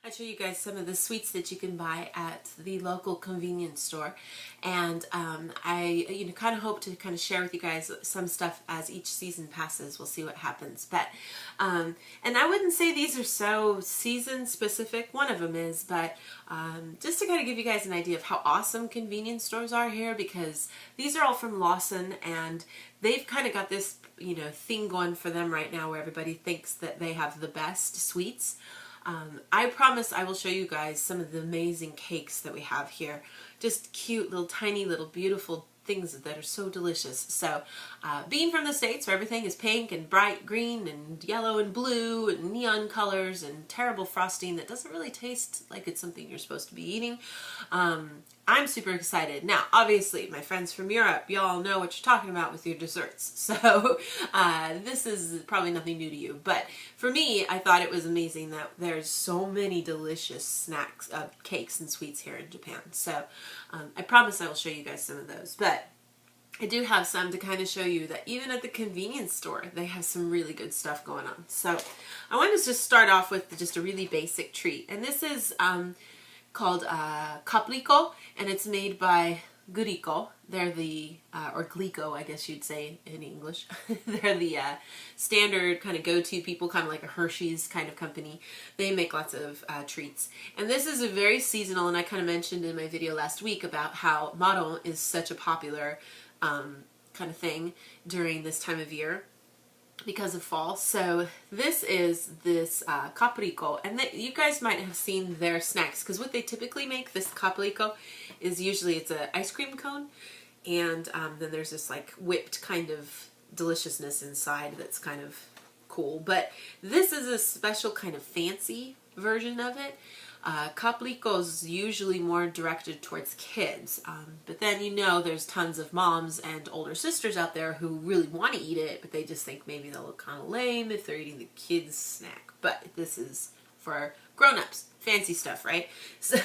I'd show you guys some of the sweets that you can buy at the local convenience store, and I kind of hope to kind of share with you guys some stuff as each season passes. We'll see what happens, but and I wouldn't say these are so season specific. One of them is, but just to kind of give you guys an idea of how awesome convenience stores are here, because these are all from Lawson, and they've kind of got this thing going for them right now where everybody thinks that they have the best sweets. I promise I will show you guys some of the amazing cakes that we have here. Just cute little tiny little beautiful things that are so delicious. So being from the States where everything is pink and bright green and yellow and blue and neon colors and terrible frosting that doesn't really taste like it's something you're supposed to be eating, I'm super excited. Now, obviously, my friends from Europe, y'all know what you're talking about with your desserts. So this is probably nothing new to you. But for me, I thought it was amazing that there's so many delicious snacks, cakes and sweets here in Japan. So I promise I will show you guys some of those. But I do have some to kind of show you that even at the convenience store, they have some really good stuff going on. So I wanted to just start off with just a really basic treat. And this is called Caplico, and it's made by Gurico. They're the, or Glico, I guess you'd say in English. They're the standard kind of go-to people, kind of like a Hershey's kind of company. They make lots of treats. And this is a very seasonal, and I kind of mentioned in my video last week about how maron is such a popular kind of thing during this time of year because of fall. So this is this caprico, and you guys might have seen their snacks, because what they typically make, this caprico, is usually it's an ice cream cone, and then there's this like whipped kind of deliciousness inside that's kind of cool. But this is a special kind of fancy version of it. Caplico's usually more directed towards kids, but then there's tons of moms and older sisters out there who really want to eat it, but they just think maybe they'll look kind of lame if they're eating the kids' snack. But this is for grown-ups, fancy stuff, right? So,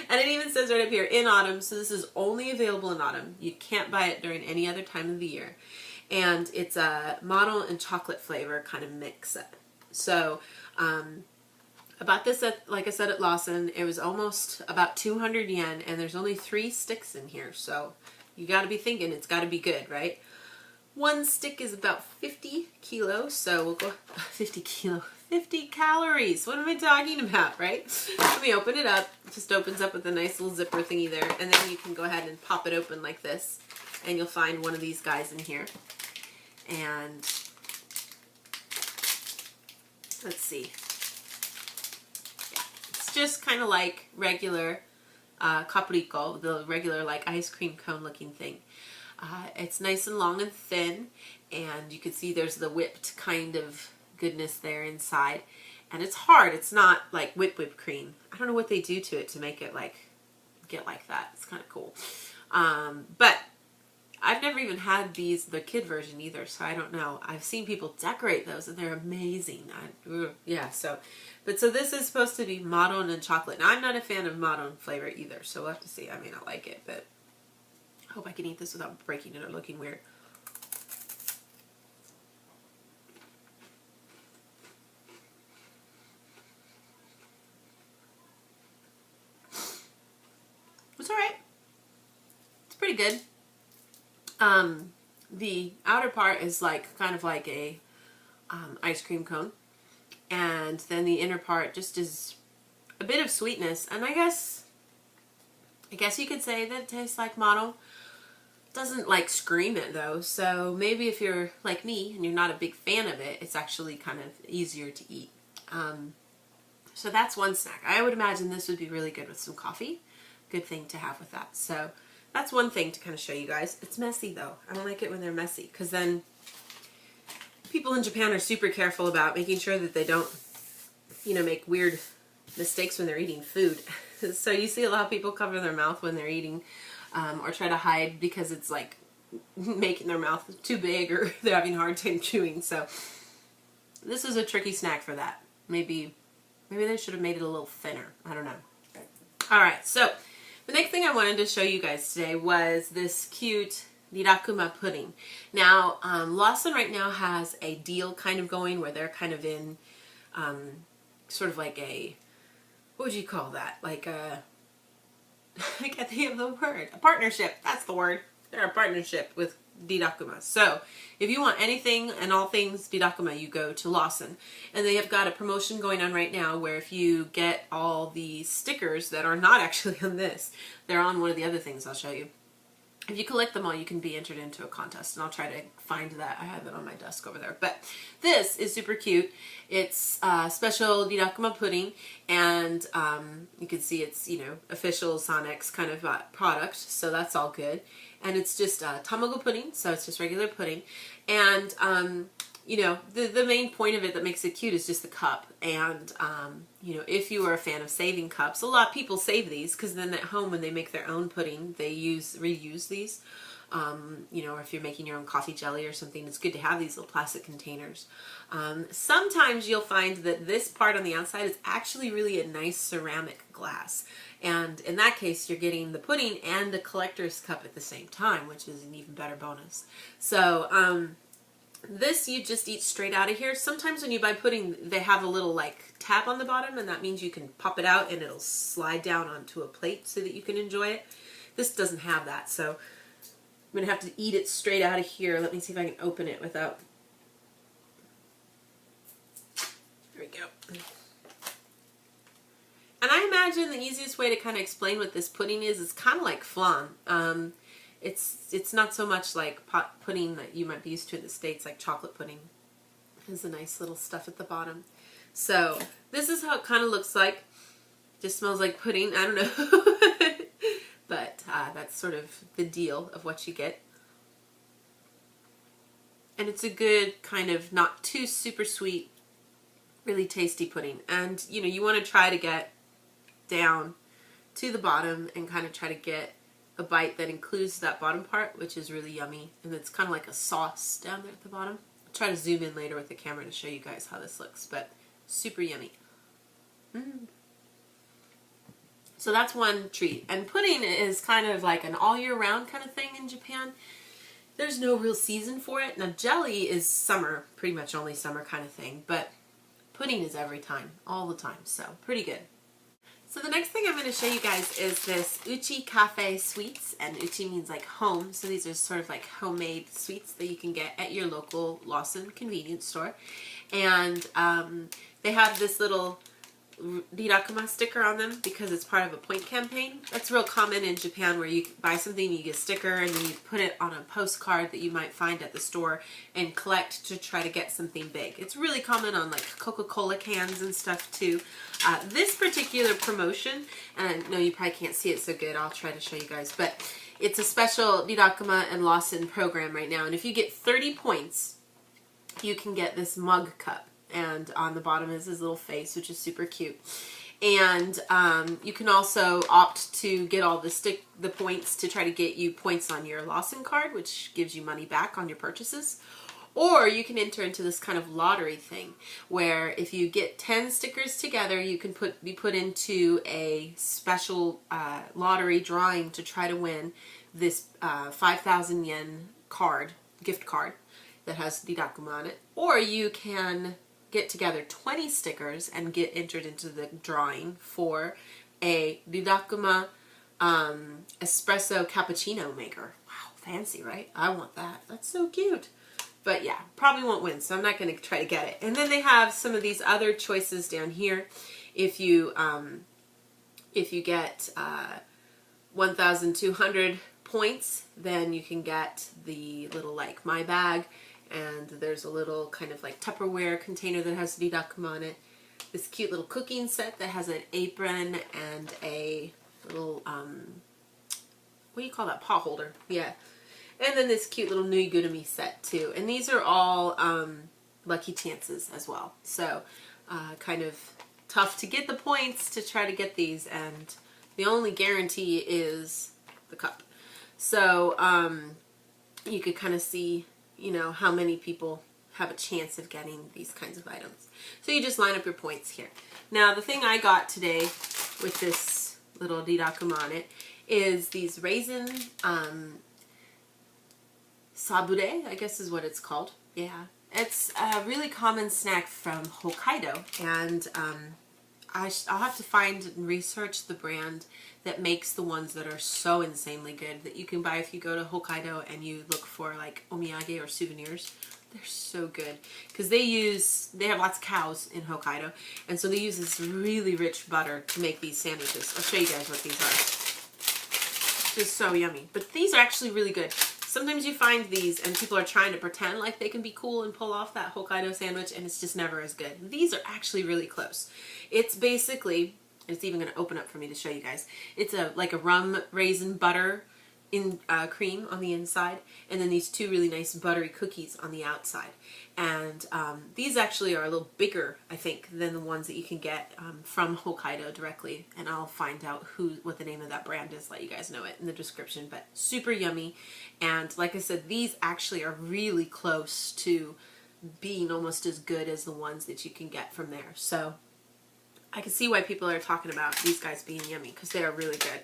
and it even says right up here, in autumn, so this is only available in autumn. You can't buy it during any other time of the year. And it's a maron and chocolate flavor kind of mix-up. So, I bought this at, like I said, at Lawson. It was almost about 200 yen, and there's only 3 sticks in here, so you got to be thinking it's got to be good, right? One stick is about 50 kilos, so we'll go 50 calories. What am I talking about, right? Let me open it up. It just opens up with a nice little zipper thingy there, and then you can go ahead and pop it open like this, and you'll find one of these guys in here. And let's see. Just kind of like regular caprico, the regular like ice cream cone looking thing. It's nice and long and thin, and you can see there's the whipped kind of goodness there inside. And it's hard. It's not like whipped cream. I don't know what they do to it to make it like get like that. It's kind of cool. But I've never even had the kid version either, so I don't know. I've seen people decorate those, and they're amazing. So this is supposed to be maron and chocolate. Now, I'm not a fan of maron flavor either, so we'll have to see. I may not like it, but I hope I can eat this without breaking it or looking weird. It's alright. It's pretty good. The outer part is like kind of like a ice cream cone, and then the inner part just is a bit of sweetness, and I guess you could say that it tastes like maron. Doesn't like scream it though, so maybe if you're like me and you're not a big fan of it, it's actually kind of easier to eat. So that's one snack. I would imagine this would be really good with some coffee. Good thing to have with that. So that's one thing to kind of show you guys. It's messy though. I don't like it when they're messy, because then people in Japan are super careful about making sure that they don't, make weird mistakes when they're eating food. So you see a lot of people cover their mouth when they're eating, or try to hide because it's like making their mouth too big, or they're having a hard time chewing. So this is a tricky snack for that. Maybe they should have made it a little thinner. I don't know. Alright, so the next thing I wanted to show you guys today was this cute nirakuma pudding. Now, Lawson right now has a deal kind of going where they're kind of in sort of like a what would you call that? Like a, I can't think of the word. A partnership. That's the word. They're a partnership with Didakuma. So if you want anything and all things Didakuma, you go to Lawson. And they have got a promotion going on right now where if you get all the stickers that are not actually on this, they're on one of the other things I'll show you. If you collect them all, you can be entered into a contest, and I'll try to find that. I have it on my desk over there. But this is super cute. It's special Didakuma pudding, and you can see it's, you know, official Sonic's kind of product, so that's all good. And it's just tamago pudding, so it's just regular pudding. And you know, the main point of it that makes it cute is just the cup. And you know, if you are a fan of saving cups, a lot of people save these because then at home when they make their own pudding, they reuse these. You know, or if you're making your own coffee jelly or something, it's good to have these little plastic containers. Sometimes you'll find that this part on the outside is actually really a nice ceramic glass. And in that case, you're getting the pudding and the collector's cup at the same time, which is an even better bonus. So, this you just eat straight out of here. Sometimes when you buy pudding, they have a little like tab on the bottom, and that means you can pop it out and it'll slide down onto a plate so that you can enjoy it. This doesn't have that, so I'm going to have to eat it straight out of here. Let me see if I can open it without... There we go. And I imagine the easiest way to kind of explain what this pudding is kind of like flan. It's not so much like pot pudding that you might be used to in the States, like chocolate pudding. There's a nice little stuff at the bottom. So this is how it kind of looks like. Just smells like pudding. I don't know. But that's sort of the deal of what you get. And it's a good kind of not too super sweet, really tasty pudding. And you know, you want to try to get down to the bottom and kind of try to get a bite that includes that bottom part, which is really yummy. And it's kind of like a sauce down there at the bottom. I'll try to zoom in later with the camera to show you guys how this looks, but super yummy. So that's one treat. And pudding is kind of like an all year round kind of thing in Japan. There's no real season for it. Now jelly is summer, pretty much only summer kind of thing, but pudding is every time, all the time, so pretty good. So the next thing I'm going to show you guys is this Uchi Cafe sweets, and Uchi means like home, so these are sort of like homemade sweets that you can get at your local Lawson convenience store. And they have this little Didakuma sticker on them because it's part of a point campaign. That's real common in Japan where you buy something, you get a sticker, and then you put it on a postcard that you might find at the store and collect to try to get something big. It's really common on like Coca-Cola cans and stuff too. This particular promotion, and no, you probably can't see it so good, I'll try to show you guys, but it's a special Didakuma and Lawson program right now, and if you get 30 points, you can get this mug cup. And on the bottom is his little face, which is super cute. And you can also opt to get all the points to try to get you points on your Lawson card, which gives you money back on your purchases. Or you can enter into this kind of lottery thing, where if you get 10 stickers together, you can be put into a special lottery drawing to try to win this 5,000 yen card, gift card, that has Didakuma on it. Or you can get together 20 stickers and get entered into the drawing for a Didakuma espresso cappuccino maker. Wow, fancy, right? I want that. That's so cute. But yeah, probably won't win, so I'm not going to try to get it. And then they have some of these other choices down here. If you get 1,200 points, then you can get the little like my bag. And there's a little kind of like Tupperware container that has Didakuma on it. This cute little cooking set that has an apron and a little, what do you call that? Pot holder. Yeah. And then this cute little Nuigurumi set too. And these are all lucky chances as well. So kind of tough to get the points to try to get these. And the only guarantee is the cup. So you could kind of see, you know, how many people have a chance of getting these kinds of items. So you just line up your points here. Now the thing I got today with this little Didakuma on it is these raisin sabure, I guess is what it's called. Yeah. It's a really common snack from Hokkaido, and I'll have to find and research the brand that makes the ones that are so insanely good that you can buy if you go to Hokkaido and you look for like omiyage or souvenirs. They're so good because they have lots of cows in Hokkaido, and so they use this really rich butter to make these sandwiches. I'll show you guys what these are. Just so yummy. But these are actually really good. Sometimes you find these and people are trying to pretend like they can be cool and pull off that Hokkaido sandwich, and it's just never as good. These are actually really close. It's basically, it's even going to open up for me to show you guys. It's like a rum raisin butter in cream on the inside, and then these two really nice buttery cookies on the outside. And these actually are a little bigger, I think, than the ones that you can get from Hokkaido directly. And I'll find out what the name of that brand is, let you guys know it in the description. But super yummy. And like I said, these actually are really close to being almost as good as the ones that you can get from there. So I can see why people are talking about these guys being yummy, because they are really good.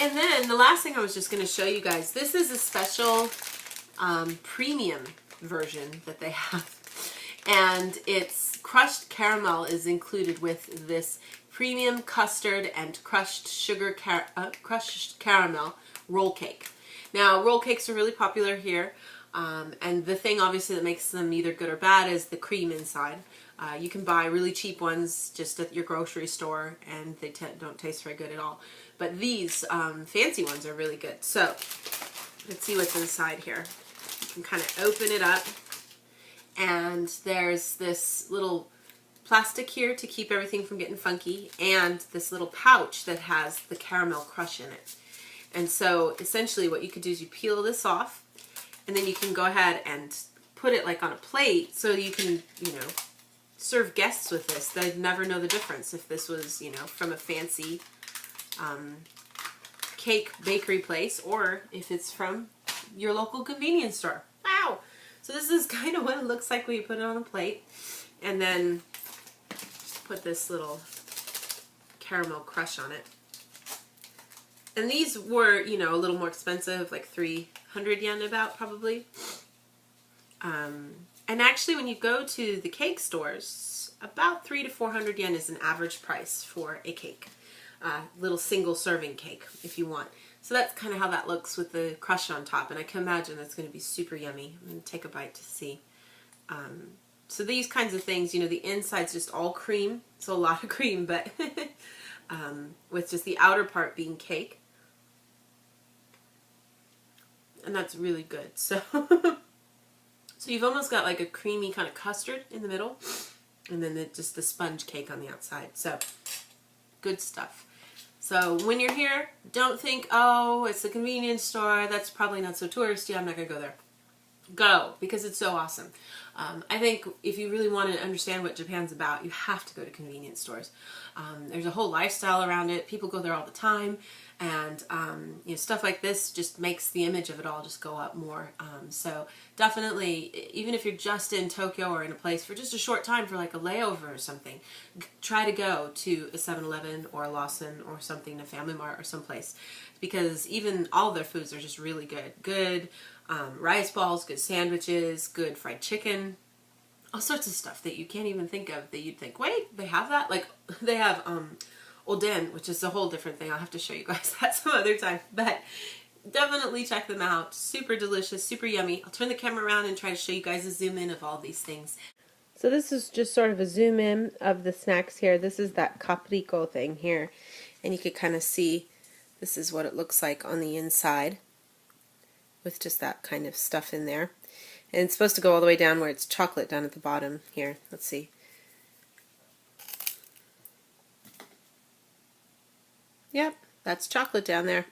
And then the last thing I was just going to show you guys, this is a special premium version that they have. And it's crushed caramel is included with this premium custard and crushed caramel roll cake. Now, roll cakes are really popular here. And the thing obviously that makes them either good or bad is the cream inside. You can buy really cheap ones just at your grocery store, and they don't taste very good at all. But these fancy ones are really good. So let's see what's inside here. You can kind of open it up, and there's this little plastic here to keep everything from getting funky, and this little pouch that has the caramel crush in it. And so essentially what you could do is you peel this off, and then you can go ahead and put it like on a plate so you can, you know, serve guests with this. They'd never know the difference if this was, you know, from a fancy cake bakery place or if it's from your local convenience store. Wow! So this is kind of what it looks like when you put it on a plate. And then put this little caramel crush on it. And these were, you know, a little more expensive, like 300 yen about, probably. And actually, when you go to the cake stores, about 300 to 400 yen is an average price for a cake. Little single serving cake, if you want. So that's kind of how that looks with the crush on top. And I can imagine that's going to be super yummy. I'm going to take a bite to see. So these kinds of things, you know, the inside's just all cream. So a lot of cream, but with just the outer part being cake. And that's really good. So, so you've almost got like a creamy kind of custard in the middle, and then just the sponge cake on the outside. So, good stuff. So when you're here, don't think, oh, it's a convenience store, that's probably not so touristy, I'm not going to go there. Go, because it's so awesome. I think if you really want to understand what Japan's about, you have to go to convenience stores. There's a whole lifestyle around it. People go there all the time, and you know, stuff like this just makes the image of it all just go up more. So definitely, even if you're just in Tokyo or in a place for just a short time for like a layover or something, try to go to a 7-Eleven or a Lawson or something, a Family Mart or someplace, because even all of their foods are just really good. Good rice balls, good sandwiches, good fried chicken, all sorts of stuff that you can't even think of that you'd think, wait, they have that? Like, they have oden, which is a whole different thing. I'll have to show you guys that some other time, but definitely check them out. Super delicious, super yummy. I'll turn the camera around and try to show you guys a zoom in of all these things. So this is just sort of a zoom in of the snacks here. This is that capriccio thing here, and you could kind of see this is what it looks like on the inside, with just that kind of stuff in there. And it's supposed to go all the way down where it's chocolate down at the bottom here. Let's see. Yep, that's chocolate down there.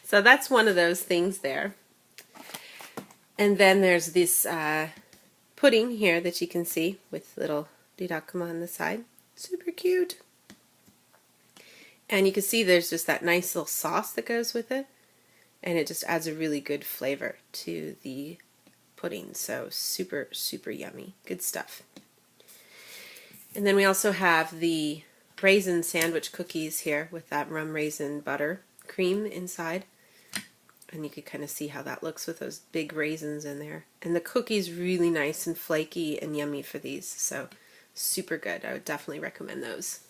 So that's one of those things there. And then there's this pudding here that you can see with little rirakuma on the side. Super cute. And you can see there's just that nice little sauce that goes with it. And it just adds a really good flavor to the pudding. So super, super yummy. Good stuff. And then we also have the Brazen sandwich cookies here with that rum raisin butter cream inside. And you can kind of see how that looks with those big raisins in there. And the cookie's really nice and flaky and yummy for these. So super good. I would definitely recommend those.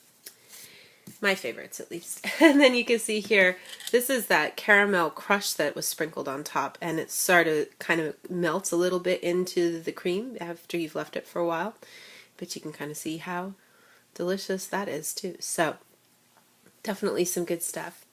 My favorites, at least. And then you can see here, this is that caramel crush that was sprinkled on top, and it kind of melts a little bit into the cream after you've left it for a while. But you can kind of see how delicious that is too. So definitely some good stuff.